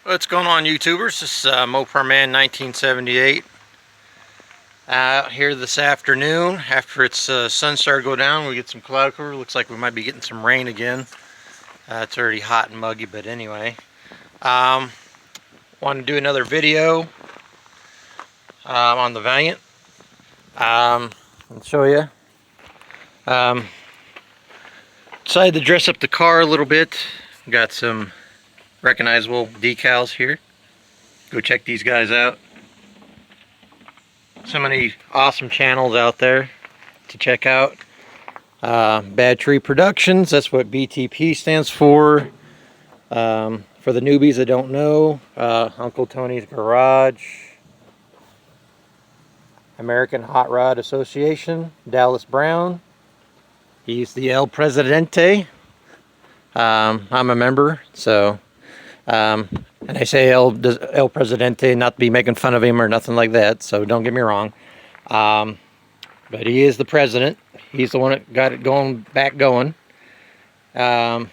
What's going on, YouTubers? This is Mopar Man 1978 out here this afternoon. After it's sun started to go down, we get some cloud cover. Looks like we might be getting some rain again. It's already hot and muggy, but anyway. Want to do another video on the Valiant. I'll show you. Decided to dress up the car a little bit. Got some recognizable decals here. Go check these guys out. So many awesome channels out there to check out. Bad Tree Productions, that's what BTP stands for. For the newbies that don't know, Uncle Tony's Garage, American Hot Rod Association, Dallas Brown. He's the El Presidente. I'm a member, so and I say El Presidente not to be making fun of him or nothing like that, so don't get me wrong. But he is the president. He's the one that got it back going. They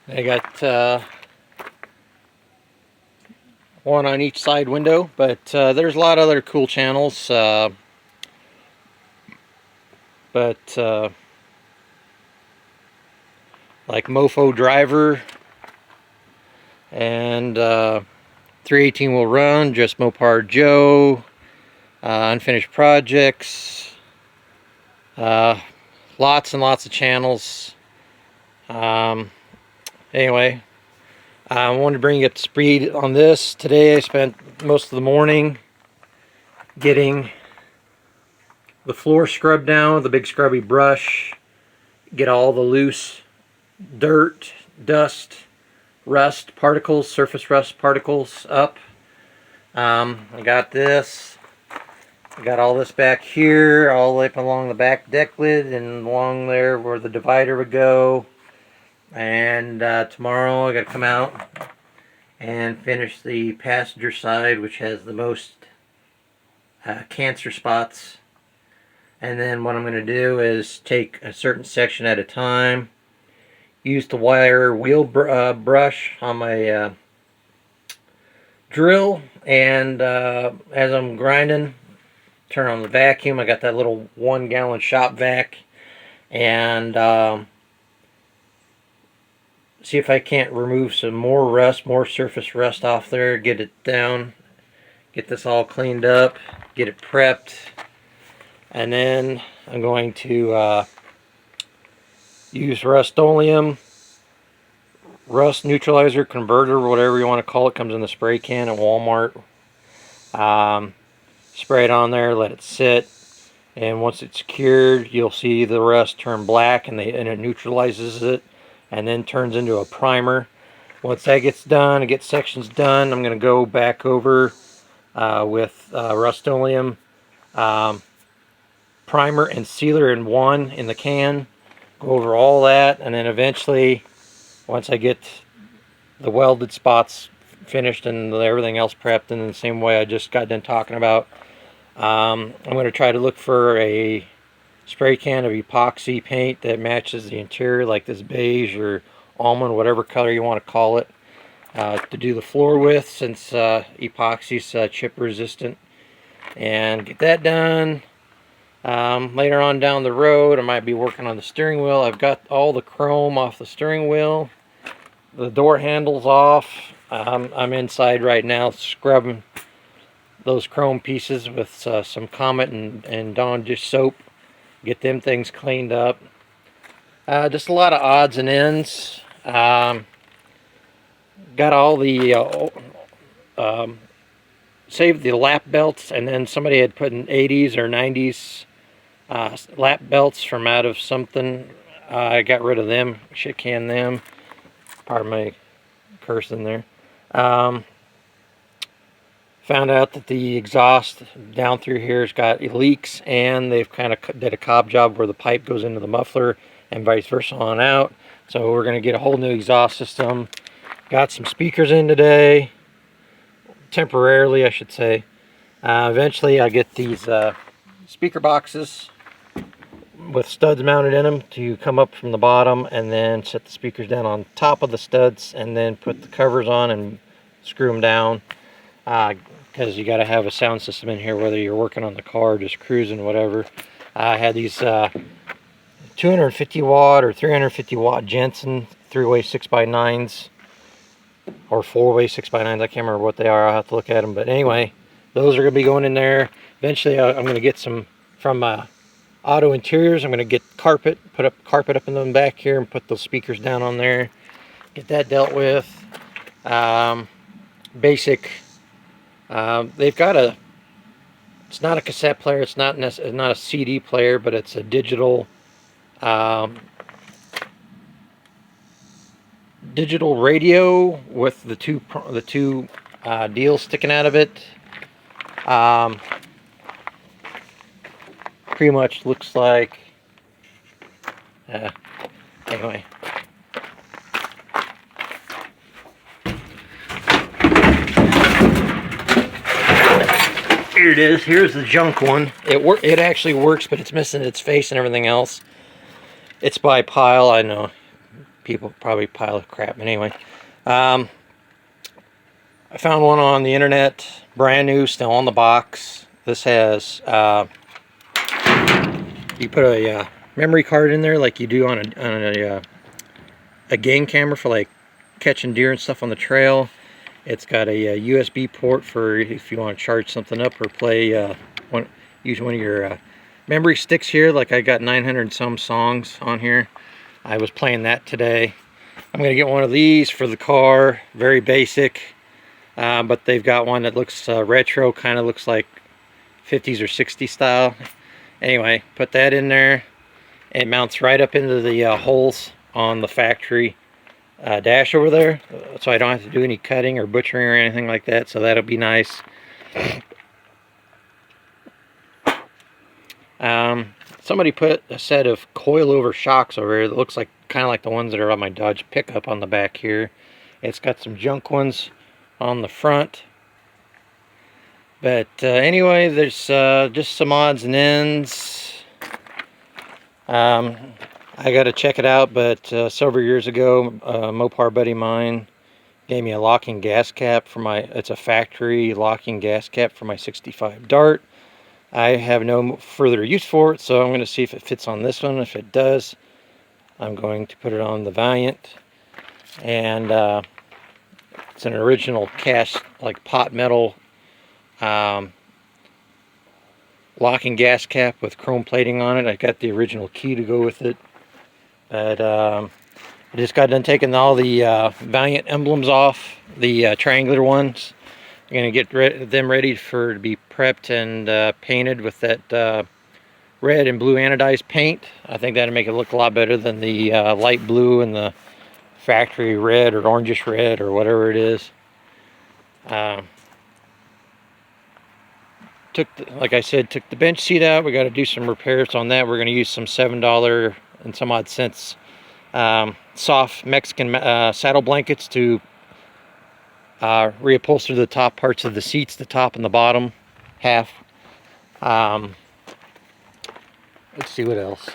got one on each side window, but there's a lot of other cool channels. Like Mofo Driver and 318 Will Run, Just Mopar Joe, Unfinished Projects, lots and lots of channels. Anyway, I wanted to bring you up to speed on this. Today I spent most of the morning getting the floor scrubbed down with a big scrubby brush, get all the loose dirt, dust, rust particles, surface rust particles up. I got this. I got all this back here, all the way up along the back deck lid and along there where the divider would go. And tomorrow I got to come out and finish the passenger side, which has the most cancer spots. And then what I'm going to do is take a certain section at a time, use the wire wheel brush on my drill, and as I'm grinding, turn on the vacuum. I got that little 1 gallon shop vac, and see if I can't remove some more rust, more surface rust off there, get it down, get this all cleaned up, get it prepped, and then I'm going to use Rust-Oleum, rust neutralizer, converter, whatever you want to call it. Comes in the spray can at Walmart. Spray it on there, let it sit, and once it's cured, you'll see the rust turn black, and it neutralizes it, and then turns into a primer. Once that gets done, it gets sections done, I'm going to go back over with Rust-Oleum primer and sealer in one in the can. Go over all that, and then eventually, once I get the welded spots finished and everything else prepped in the same way I just got done talking about, I'm going to try to look for a spray can of epoxy paint that matches the interior, like this beige or almond, whatever color you want to call it, to do the floor with, since epoxy's chip resistant, and get that done. Later on down the road, I might be working on the steering wheel. I've got all the chrome off the steering wheel. The door handle's off. I'm inside right now scrubbing those chrome pieces with some Comet and Dawn dish soap. Get them things cleaned up. Just a lot of odds and ends. Got all the saved the lap belts, and then somebody had put in 80s or 90s lap belts from out of something. I got rid of them, shit canned them. Pardon my cursing there. Found out that the exhaust down through here has got leaks, and they've kind of did a cob job where the pipe goes into the muffler and vice versa on out. So we're going to get a whole new exhaust system. Got some speakers in today, temporarily I should say. Eventually I'll get these speaker boxes with studs mounted in them to come up from the bottom, and then set the speakers down on top of the studs, and then put the covers on and screw them down. Because you got to have a sound system in here, whether you're working on the car, just cruising, whatever. I had these 250 watt or 350 watt Jensen 3-way 6x9s, or 4-way 6x9s. I can't remember what they are. I'll have to look at them. But anyway, those are going to be going in there. Eventually, I'm going to get some from Auto Interiors. I'm going to get carpet, put up carpet up in the back here, and put those speakers down on there. Get that dealt with. Basic. They've got a. It's not a cassette player. It's not a CD player, but it's a digital. Digital radio with the two deals sticking out of it. Pretty much looks like. Anyway. Here it is. Here's the junk one. It actually works, but it's missing its face and everything else. It's by Pile. I know people probably pile of crap, but anyway. I found one on the internet, brand new, still on the box. This has you put a memory card in there like you do on a game camera for like catching deer and stuff on the trail. It's got a USB port for if you want to charge something up or play, use one of your memory sticks here. Like I got 900 and some songs on here. I was playing that today. I'm going to get one of these for the car. Very basic. But they've got one that looks retro, kind of looks like 50s or 60s style. Anyway, put that in there. It mounts right up into the holes on the factory dash over there, so I don't have to do any cutting or butchering or anything like that, so that'll be nice. Somebody put a set of coilover shocks over here that looks like kind of like the ones that are on my Dodge pickup on the back here. It's got some junk ones on the front, but anyway, there's just some odds and ends. I got to check it out, but several years ago, a Mopar buddy of mine gave me a locking gas cap for my, it's a factory locking gas cap for my 65 Dart. I have no further use for it, so I'm going to see if it fits on this one. If it does, I'm going to put it on the Valiant. And it's an original cast, like pot metal locking gas cap with chrome plating on it. I got the original key to go with it. But I just got done taking all the Valiant emblems off, the triangular ones. I'm going to get them ready to be prepped and painted with that red and blue anodized paint. I think that'll make it look a lot better than the light blue and the factory red or orangish red or whatever it is. Like I said, took the bench seat out. We got to do some repairs on that. We're going to use some $7 and some odd cents soft Mexican saddle blankets to reupholster the top parts of the seats, the top and the bottom half. Let's see what else.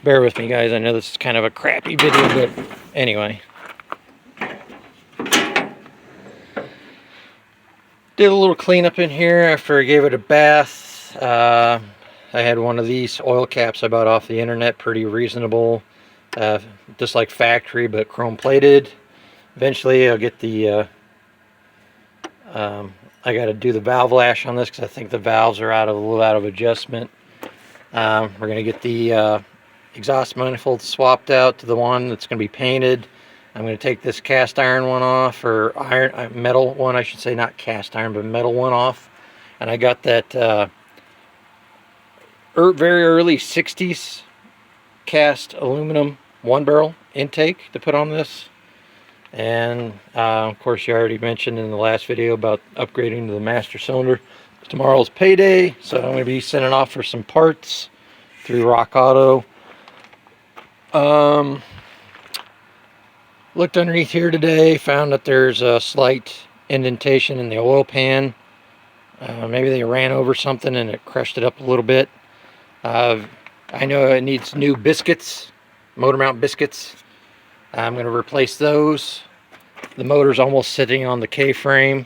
Bear with me, guys. I know this is kind of a crappy video, but anyway. Did a little cleanup in here after I gave it a bath. I had one of these oil caps I bought off the internet, pretty reasonable, just like factory, but chrome plated. Eventually I'll get the I got to do the valve lash on this because I think the valves are a little out of adjustment. We're going to get the exhaust manifold swapped out to the one that's going to be painted. I'm going to take this cast iron one off, or metal one I should say, not cast iron but metal one off. And I got that very early 60s cast aluminum 1-barrel intake to put on this. And of course you already mentioned in the last video about upgrading to the master cylinder. Tomorrow's payday, so I'm going to be sending off for some parts through Rock Auto. Looked underneath here today, found that there's a slight indentation in the oil pan. Maybe they ran over something and it crushed it up a little bit. I know it needs new biscuits, motor mount biscuits. I'm going to replace those. The motor's almost sitting on the K-frame,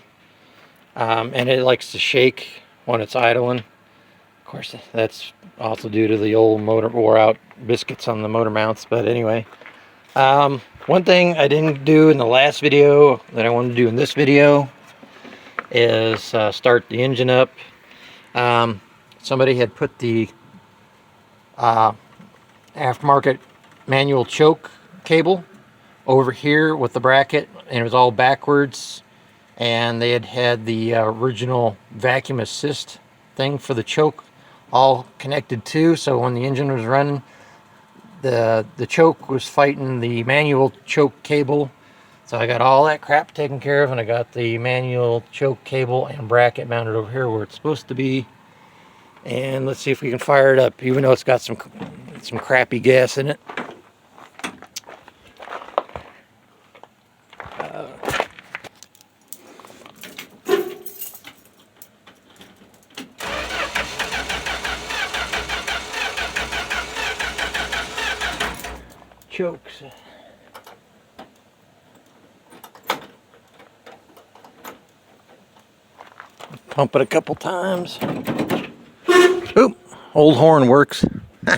and it likes to shake when it's idling. Of course, that's also due to the old motor wore out biscuits on the motor mounts. But anyway, one thing I didn't do in the last video that I wanted to do in this video is start the engine up. Somebody had put the aftermarket manual choke cable over here with the bracket, and it was all backwards, and they had the original vacuum assist thing for the choke all connected too. So when the engine was running, the choke was fighting the manual choke cable. So I got all that crap taken care of, and I got the manual choke cable and bracket mounted over here where it's supposed to be. And let's see if we can fire it up, even though it's got some crappy gas in it. Chokes. Pump it a couple times. Oop, old horn works. Yeah,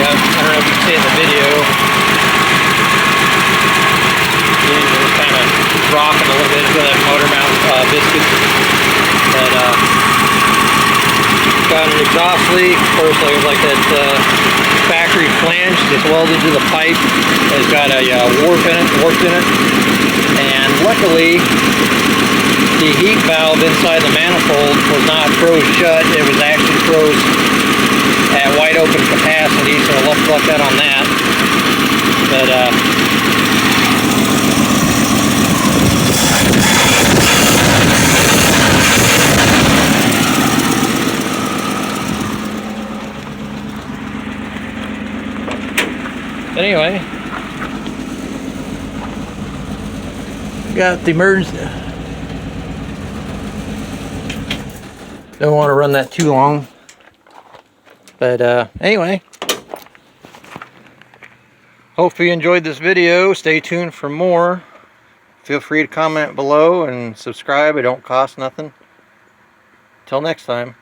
I don't know if you can see in the video, the engine was kind of rocking a little bit with that motor mount biscuit. But got an exhaust leak. Of course, like that factory flange that's welded to the pipe has got a warp in it. And luckily, the heat valve inside the manifold was not froze shut. It was actually froze at wide open capacity, so let's luck that on that. But anyway, got the emergency. Don't want to run that too long. But anyway, hope you enjoyed this video. Stay tuned for more. Feel free to comment below and subscribe. It don't cost nothing. Till next time.